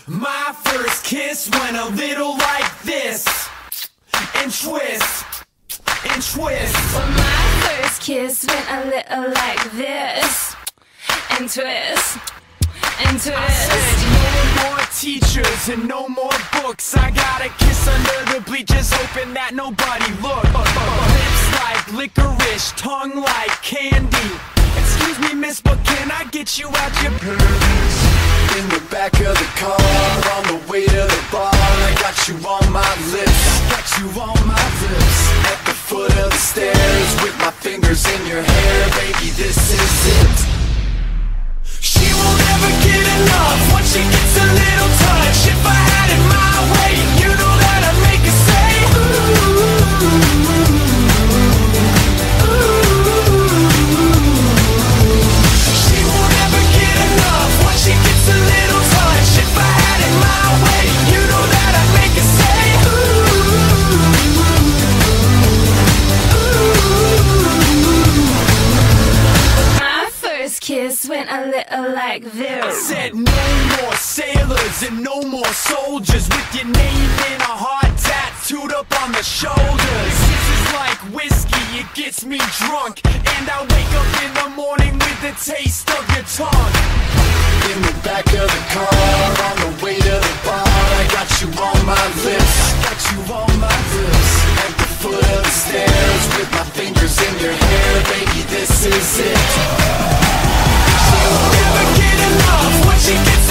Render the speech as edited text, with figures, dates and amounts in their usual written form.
My first kiss went a little like this, and twist, and twist. Well, my first kiss went a little like this, and twist, and twist. I said no more teachers and no more books. I got a kiss under the bleachers, hoping that nobody looked. Lips like licorice, tongue like candy. Excuse me, miss, but can I get you out your pants? In the back of the car, on the way to the bar, I got you on my lips, I got you on my lips. at the foot of the stairs, with my fingers in your hair, baby, this is it. She won't ever get enough once she gets a little touch. If I had it my way, you know that I'd make her say ooh, ooh. She won't ever get enough once she gets a little touch. If I had it my way, you know that I'd make her say ooh, ooh. My first kiss went a little like I this. said no more sailors and no more soldiers with your name in a heart tattooed up on the shoulders. This is like whiskey, it gets me drunk, and I wake up in the morning with the taste of your tongue. In the back of the car, on the way to the bar, I got you on my lips, I got you on my lips. at the foot of the stairs, with my fingers in your hair, baby, this is it. She'll never get enough when she gets